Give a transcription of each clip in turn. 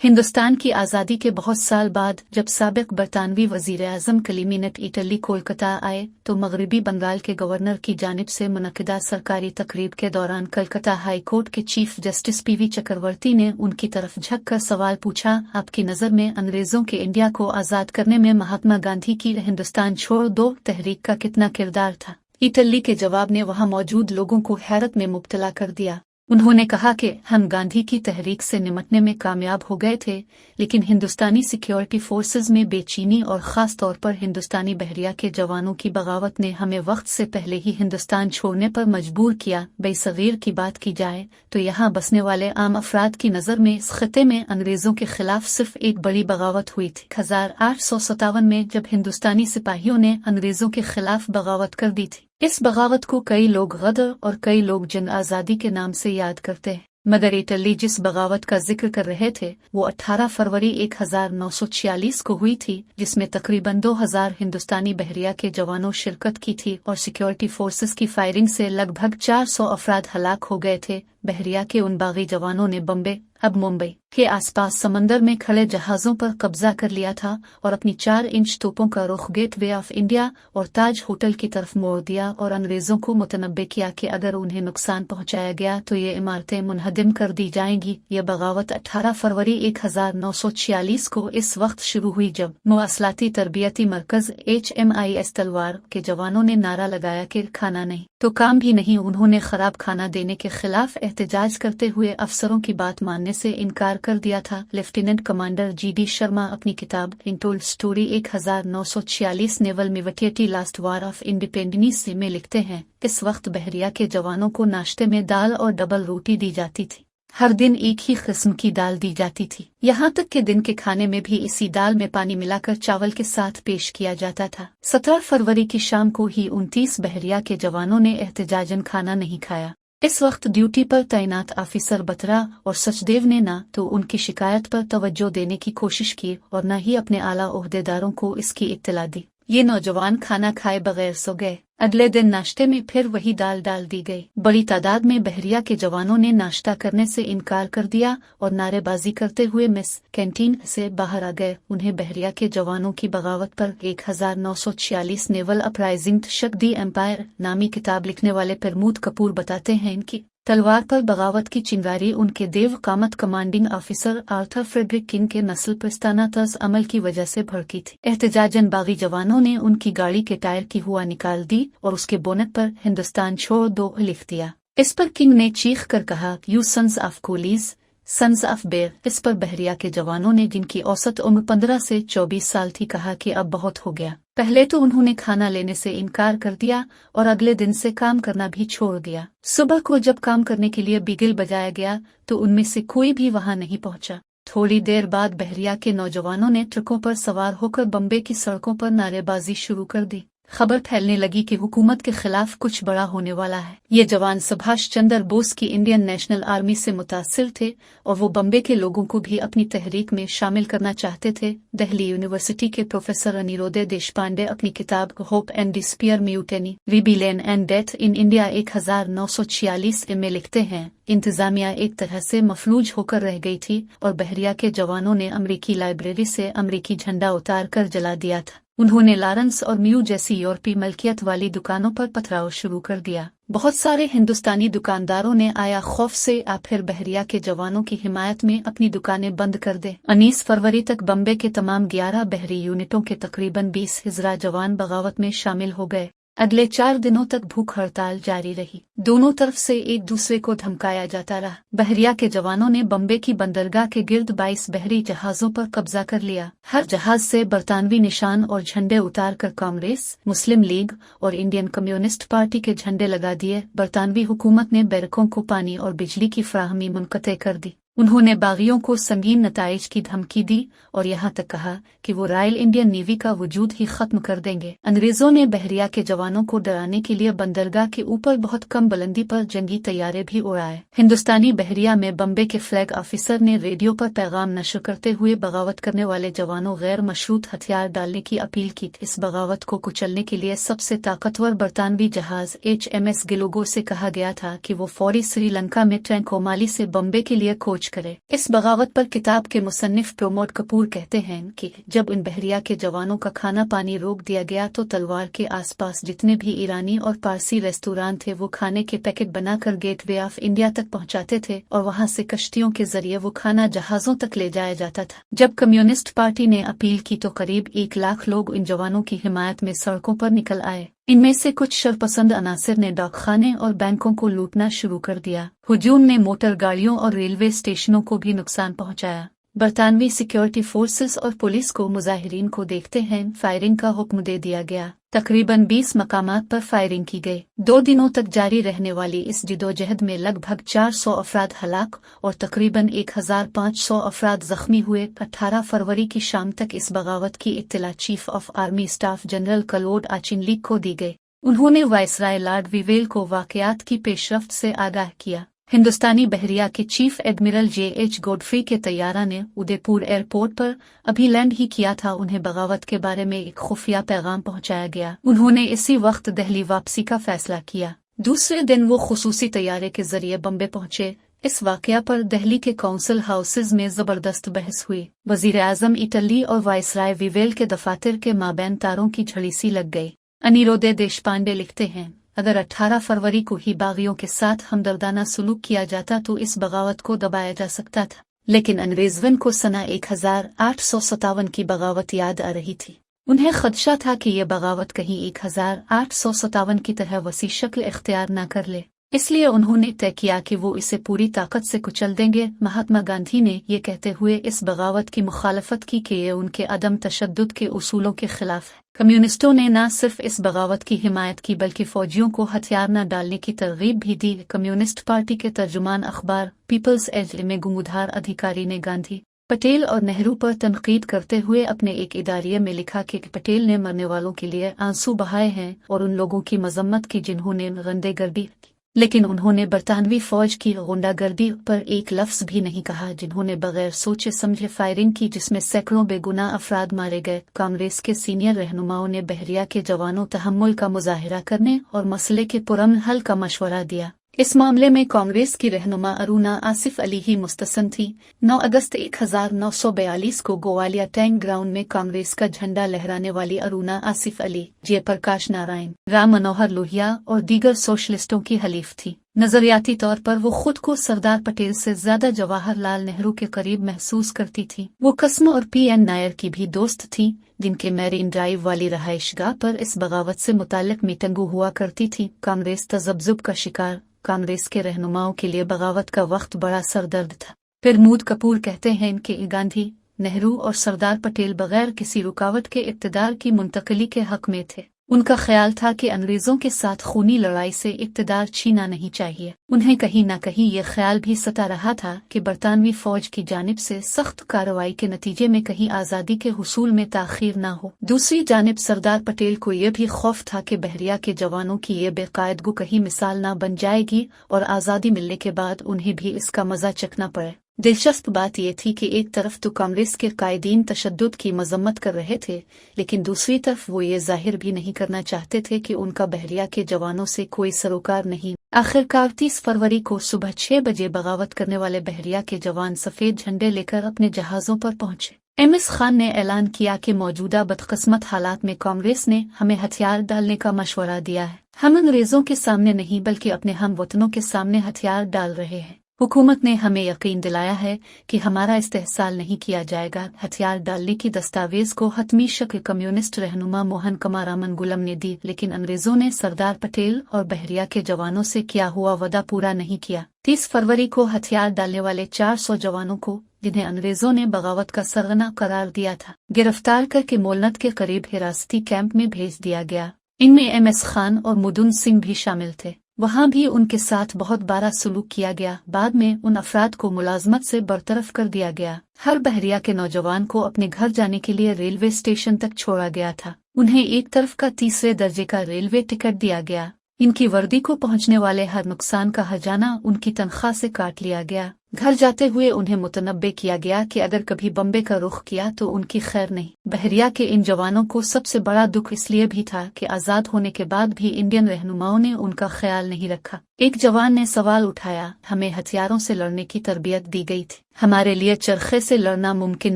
हिंदुस्तान की आज़ादी के बहुत साल बाद जब साबिक बरतानवी वज़ीर-ए-आज़म कलीमी इटली कोलकाता आए तो मगरबी बंगाल के गवर्नर की जानिब से मुनक्किदा सरकारी तकरीब के दौरान कलकत्ता हाई कोर्ट के चीफ जस्टिस पीवी चक्रवर्ती ने उनकी तरफ झक कर सवाल पूछा, आपकी नज़र में अंग्रेज़ों के इंडिया को आज़ाद करने में महात्मा गांधी की हिंदुस्तान छोड़ दो तहरीक का कितना किरदार था। इटली के जवाब ने वहां मौजूद लोगों को हैरत में मुब्तला कर दिया। उन्होंने कहा कि हम गांधी की तहरीक से निपटने में कामयाब हो गए थे, लेकिन हिंदुस्तानी सिक्योरिटी फोर्सेस में बेचैनी और ख़ास तौर पर हिंदुस्तानी बहरिया के जवानों की बगावत ने हमें वक्त से पहले ही हिंदुस्तान छोड़ने पर मजबूर किया। बेसगीर की बात की जाए तो यहाँ बसने वाले आम अफराद की नज़र में इस खत्े में अंग्रेज़ों के खिलाफ सिर्फ एक बड़ी बगावत हुई थी। 1857 में जब हिंदुस्तानी सिपाहियों ने अंग्रेज़ों के खिलाफ बगावत कर दी थी। इस बगावत को कई लोग गदर और कई लोग जंग आज़ादी के नाम से याद करते हैं, मगर इटली जिस बगावत का जिक्र कर रहे थे वो 18 फरवरी 1946 को हुई थी, जिसमें तकरीबन 2000 हिंदुस्तानी बहरिया के जवानों शिरकत की थी और सिक्योरिटी फोर्सेस की फायरिंग से लगभग 400 अफराद हलाक हो गए थे। बहरिया के उन बागी जवानों ने बम्बे, अब मुंबई के आसपास समंदर में खड़े जहाजों पर कब्जा कर लिया था और अपनी 4 इंच तोपों का रुख गेटवे ऑफ इंडिया और ताज होटल की तरफ मोड़ दिया और अंग्रेजों को मुतनब्बे किया कि अगर उन्हें नुकसान पहुंचाया गया तो ये इमारतें मुनहदिम कर दी जाएंगी। यह बगावत 18 फरवरी 1946 को इस वक्त शुरू हुई जब मुवासलाती तरबियती मरकज HMIS तलवार के जवानों ने नारा लगाया कि खाना नहीं तो काम भी नहीं। उन्होंने खराब खाना देने के खिलाफ एहतजाज करते हुए अफसरों की बात मानने से इनकार कर दिया था। लेफ्टिनेंट कमांडर GD शर्मा अपनी किताब अनटोल्ड स्टोरी 1946 नेवल मिवटियटी लास्ट वार ऑफ इंडिपेंडेंस में लिखते हैं, इस वक्त बहरिया के जवानों को नाश्ते में दाल और डबल रोटी दी जाती थी। हर दिन एक ही किस्म की दाल दी जाती थी, यहाँ तक कि दिन के खाने में भी इसी दाल में पानी मिलाकर चावल के साथ पेश किया जाता था। 17 फरवरी की शाम को ही 29 बहरिया के जवानों ने एहतजाजन खाना नहीं खाया। इस वक्त ड्यूटी पर तैनात ऑफिसर बत्रा और सचदेव ने ना तो उनकी शिकायत पर तवज्जो देने की कोशिश की और न ही अपने आला ओहदेदारों को इसकी इत्तला दी। ये नौजवान खाना खाए बगैर सो गए। अगले दिन नाश्ते में फिर वही दाल डाल दी गई। बड़ी तादाद में बहरिया के जवानों ने नाश्ता करने से इनकार कर दिया और नारेबाजी करते हुए मेस कैंटीन से बाहर आ गए। उन्हें बहरिया के जवानों की बगावत पर 1946 नेवल अपराइजिंग शक दी एम्पायर नामी किताब लिखने वाले प्रमोद कपूर बताते हैं, इनकी तलवार पर बगावत की चिंगारी उनके देव कामत commanding officer Arthur Frederick King के नस्ल प्रस्ताना तर्ज अमल की वजह से भड़की थी। एहतजाजन बागी जवानों ने उनकी गाड़ी के टायर की हुआ निकाल दी और उसके बोनट पर हिंदुस्तान छोड़ दो लिख दिया। इस पर किंग ने चीख कर कहा, you sons of coolies, sons of bear. इस पर बहरिया के जवानों ने, जिनकी औसत उम्र 15 से 24 साल थी, कहा कि अब बहुत हो गया। पहले तो उन्होंने खाना लेने से इनकार कर दिया और अगले दिन से काम करना भी छोड़ दिया। सुबह को जब काम करने के लिए बिगल बजाया गया तो उनमें से कोई भी वहां नहीं पहुंचा। थोड़ी देर बाद बहरिया के नौजवानों ने ट्रकों पर सवार होकर बम्बे की सड़कों पर नारेबाजी शुरू कर दी। खबर फैलने लगी कि हुकूमत के खिलाफ कुछ बड़ा होने वाला है। ये जवान सुभाष चंद्र बोस की इंडियन नेशनल आर्मी से मुतासिर थे और वो बम्बे के लोगों को भी अपनी तहरीक में शामिल करना चाहते थे। दिल्ली यूनिवर्सिटी के प्रोफेसर अनिरुद्ध देशपांडे अपनी किताब hope and despair mutiny rebellion and death in India 1946 में लिखते हैं, इंतजामिया एक तरह से मफलूज होकर रह गई थी और बहरिया के जवानों ने अमरीकी लाइब्रेरी से अमरीकी झंडा उतार कर जला दिया था। उन्होंने लॉरेंस और म्यू जैसी यूरोपीय मलकियत वाली दुकानों पर पथराव शुरू कर दिया। बहुत सारे हिंदुस्तानी दुकानदारों ने आया खौफ से फिर बहरिया के जवानों की हिमायत में अपनी दुकानें बंद कर दे। 19 फरवरी तक बम्बे के तमाम 11 बहरी यूनिटों के तकरीबन 20 हिजरा जवान बगावत में शामिल हो गए। अगले 4 दिनों तक भूख हड़ताल जारी रही। दोनों तरफ से एक दूसरे को धमकाया जाता रहा। बहरिया के जवानों ने बम्बे की बंदरगाह के गिर्द 22 बहरी जहाजों पर कब्जा कर लिया। हर जहाज से बरतानवी निशान और झंडे उतार कर कांग्रेस, मुस्लिम लीग और इंडियन कम्युनिस्ट पार्टी के झंडे लगा दिए। बरतानवी हुकूमत ने बैरकों को पानी और बिजली की फराहमी मुनक़ते कर दी। उन्होंने बागियों को संगीन नताइज की धमकी दी और यहाँ तक कहा कि वो रॉयल इंडियन नेवी का वजूद ही खत्म कर देंगे। अंग्रेजों ने बहरिया के जवानों को डराने के लिए बंदरगाह के ऊपर बहुत कम बुलंदी पर जंगी तैयारे भी उड़ाए। हिंदुस्तानी बहरिया में बम्बे के फ्लैग ऑफिसर ने रेडियो पर पैगाम नशर करते हुए बगावत करने वाले जवानों गैर मशरूत हथियार डालने की अपील की। इस बगावत को कुचलने के लिए सबसे ताकतवर बरतानवी जहाज HMS गिलोगो से कहा गया था कि वो फौरी श्रीलंका में ट्रैंकोमाली से बम्बे के लिए कोच करे। इस बगावत पर किताब के मुसन्निफ प्रमोद कपूर कहते हैं कि जब इन बहरिया के जवानों का खाना पानी रोक दिया गया तो तलवार के आसपास जितने भी ईरानी और पारसी रेस्तोरां थे वो खाने के पैकेट बनाकर गेटवे ऑफ इंडिया तक पहुंचाते थे और वहां से कश्तियों के जरिए वो खाना जहाजों तक ले जाया जाता था। जब कम्युनिस्ट पार्टी ने अपील की तो करीब 1 लाख लोग इन जवानों की हिमायत में सड़कों पर निकल आए। इनमें से कुछ शरपसंद अनासिर ने डाकखाने और बैंकों को लूटना शुरू कर दिया। हुजूम ने मोटर गाड़ियों और रेलवे स्टेशनों को भी नुकसान पहुंचाया। बरतानवी सिक्योरिटी फोर्सेस और पुलिस को मुजाहिरीन को देखते हैं फायरिंग का हुक्म दे दिया गया। तकरीबन 20 मकामात पर फायरिंग की गई। 2 दिनों तक जारी रहने वाली इस जिदोजहद में लगभग 400 अफराद हलाक और तकरीबन 1500 अफराद जख्मी हुए। 18 फरवरी की शाम तक इस बगावत की इत्तला chief of army staff general Claude Auchinleck को दी गई। उन्होंने वायसराय लॉर्ड विवेल को वाकयात की पेशरफ्त से आगाह किया। हिंदुस्तानी बहरिया के चीफ एडमिरल J.H. गोडफ्री के तैयारा ने उदयपुर एयरपोर्ट पर अभी लैंड ही किया था। उन्हें बगावत के बारे में एक खुफिया पैगाम पहुंचाया गया। उन्होंने इसी वक्त दिल्ली वापसी का फैसला किया। दूसरे दिन वो खुसूसी तैयारे के जरिए बम्बे पहुंचे। इस वाकया पर दिल्ली के काउंसिल हाउसेज में जबरदस्त बहस हुई। वजीर आजम इटली और वायसराय विवेल के दफातर के माबैन तारों की झड़ी सी लग गई। अनिरुद्ध देशपांडे लिखते हैं, अगर 18 फरवरी को ही बागियों के साथ हमदर्दाना सलूक किया जाता तो इस बगावत को दबाया जा सकता था, लेकिन अंग्रेजवन को सना 1857 की बगावत याद आ रही थी। उन्हें खदशा था कि ये बगावत कहीं 1857 की तरह वसी शक्ल इख्तियार न कर ले, इसलिए उन्होंने तय किया कि वो इसे पूरी ताकत से कुचल देंगे। महात्मा गांधी ने ये कहते हुए इस बगावत की मुखालफत की कि ये उनके अदम तशद्दुद के उसूलों के खिलाफ है। कम्युनिस्टों ने न सिर्फ इस बगावत की हिमायत की बल्कि फौजियों को हथियार न डालने की तरगीब भी दी। कम्युनिस्ट पार्टी के तर्जुमान अखबार पीपल्स एज में गुमुधार अधिकारी ने गांधी, पटेल और नेहरू पर तनकीद करते हुए अपने एक इदारिये में लिखा कि पटेल ने मरने वालों के लिए आंसू बहाए हैं और उन लोगों की मजम्मत की जिन्होंने गुंडागर्दी की, लेकिन उन्होंने बरतानवी फौज की गुंडागर्दी पर एक लफ्ज भी नहीं कहा, जिन्होंने बगैर सोचे समझे फायरिंग की जिसमें सैकड़ों बेगुनाह अफराद मारे गए। कांग्रेस के सीनियर रहनुमाओं ने बहरिया के जवानों तहम्मुल का मुजाहिरा करने और मसले के पुरअमन हल का मशवरा दिया। इस मामले में कांग्रेस की रहनुमा अरुणा आसिफ अली ही मुस्तसन थी। 9 अगस्त 1942 को गोवालिया टैंक ग्राउंड में कांग्रेस का झंडा लहराने वाली अरुणा आसिफ अली, जयप्रकाश नारायण, राम मनोहर लोहिया और दीगर सोशलिस्टों की हलीफ थी। नजरियाती तौर पर वो खुद को सरदार पटेल से ज्यादा जवाहरलाल नेहरू के करीब महसूस करती थी। वो कसम और P.N. नायर की भी दोस्त थी, जिनके मैरीन ड्राइव वाली रहायशगाह पर इस बगावत से मुताल्लिक मीटिंगें हुआ करती थी। कांग्रेस तजब्जुब का शिकार कांग्रेस के रहनुमाओं के लिए बगावत का वक्त बड़ा सरदर्द था। प्रमोद कपूर कहते हैं कि गांधी, नेहरू और सरदार पटेल बगैर किसी रुकावट के इक़्तिदार की मुंतकली के हक में थे। उनका ख्याल था कि अंग्रेजों के साथ खूनी लड़ाई से इक़्तिदार छीना नहीं चाहिए। उन्हें कहीं न कहीं ये ख्याल भी सता रहा था कि बरतानवी फौज की जानिब से सख्त कार्रवाई के नतीजे में कहीं आज़ादी के हुसूल में ताख़ीर न हो। दूसरी जानिब सरदार पटेल को यह भी खौफ था कि बहरिया के जवानों की ये बेकायदगी कहीं मिसाल न बन जाएगी और आज़ादी मिलने के बाद उन्हें भी इसका मज़ा चखना पड़े। दिलचस्प बात यह थी कि एक तरफ तो कांग्रेस के कायदीन तशद्दुद की मजम्मत कर रहे थे, लेकिन दूसरी तरफ वो ये जाहिर भी नहीं करना चाहते थे कि उनका बहरिया के जवानों से कोई सरोकार नहीं। आखिरकार 30 फरवरी को सुबह 6 बजे बगावत करने वाले बहरिया के जवान सफेद झंडे लेकर अपने जहाजों पर पहुंचे। MS खान ने ऐलान किया कि मौजूदा बदकिस्मत हालात में कांग्रेस ने हमें हथियार डालने का मशवरा दिया है। हम अंग्रेजों के सामने नहीं बल्कि अपने हम वतनों के सामने हथियार डाल रहे हैं। हुकूमत ने हमें यकीन दिलाया है कि हमारा इस्तेहसाल नहीं किया जाएगा। हथियार डालने की दस्तावेज को हतमी शक्ल कम्युनिस्ट रहनुमा मोहन कमारामन गुलम ने दी, लेकिन अंग्रेजों ने सरदार पटेल और बहरिया के जवानों से किया हुआ वादा पूरा नहीं किया। 30 फरवरी को हथियार डालने वाले 400 जवानों को, जिन्हें अंग्रेजों ने बगावत का सरगना करार दिया था, गिरफ्तार करके मोलनत के करीब हिरासती कैंप में भेज दिया गया। इनमें MS खान और मुदुन सिंह भी शामिल थे। वहाँ भी उनके साथ बहुत बारा सलूक किया गया। बाद में उन अफराद को मुलाजमत से बरतरफ कर दिया गया। हर बहरिया के नौजवान को अपने घर जाने के लिए रेलवे स्टेशन तक छोड़ा गया था। उन्हें एक तरफ का 3रे दर्जे का रेलवे टिकट दिया गया। इनकी वर्दी को पहुंचने वाले हर नुकसान का हर्जाना उनकी तनख्वाह से काट लिया गया। घर जाते हुए उन्हें मुतनब्बे किया गया कि अगर कभी बम्बे का रुख किया तो उनकी खैर नहीं। बहरिया के इन जवानों को सबसे बड़ा दुख इसलिए भी था कि आज़ाद होने के बाद भी इंडियन रहनुमाओं ने उनका ख्याल नहीं रखा। एक जवान ने सवाल उठाया, हमें हथियारों से लड़ने की तरबियत दी गई थी, हमारे लिए चरखे से लड़ना मुमकिन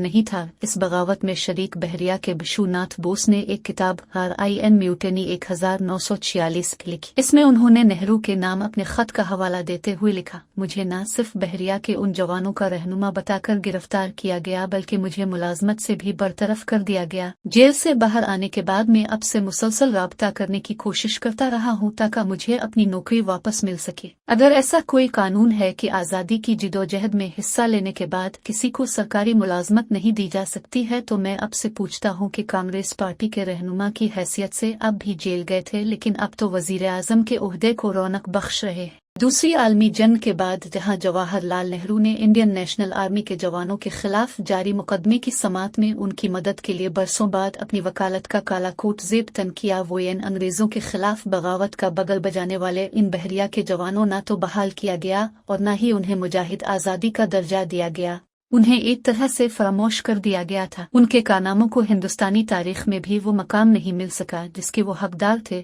नहीं था। इस बगावत में शरीक बहरिया के बिशुनाथ बोस ने एक किताब RIN म्यूटेनी 1946 लिखी। इसमें उन्होंने नेहरू के नाम अपने खत का हवाला देते हुए लिखा, मुझे न सिर्फ बहरिया के उन जवानों का रहनुमा बताकर गिरफ्तार किया गया बल्कि मुझे मुलाजमत से भी बरतरफ कर दिया गया। जेल से बाहर आने के बाद मैं अब से मुसलसल राब्ता करने की कोशिश करता रहा हूँ ताकि मुझे अपनी नौकरी वापस मिल सके। अगर ऐसा कोई कानून है कि आज़ादी की जिदोजहद में हिस्सा लेने के बाद किसी को सरकारी मुलाजमत नहीं दी जा सकती है तो मैं अब से पूछता हूँ कि कांग्रेस पार्टी के रहनुमा की हैसियत से अब भी जेल गए थे लेकिन अब तो वजीर आजम के ओहदे को रौनक बख्श रहे। दूसरी आलमी जंग के बाद जहां जवाहरलाल नेहरू ने इंडियन नेशनल आर्मी के जवानों के खिलाफ जारी मुकदमे की समात में उनकी मदद के लिए बरसों बाद अपनी वकालत का काला कोट जेब तन किया, वो इन अंग्रेजों के खिलाफ बगावत का बगल बजाने वाले इन बहरिया के जवानों न तो बहाल किया गया और न ही उन्हें मुजाहिद आज़ादी का दर्जा दिया गया, उन्हें एक तरह से फरामोश कर दिया गया था। उनके कारनामों को हिंदुस्तानी तारीख में भी वो मकाम नहीं मिल सका जिसके वो हकदार थे।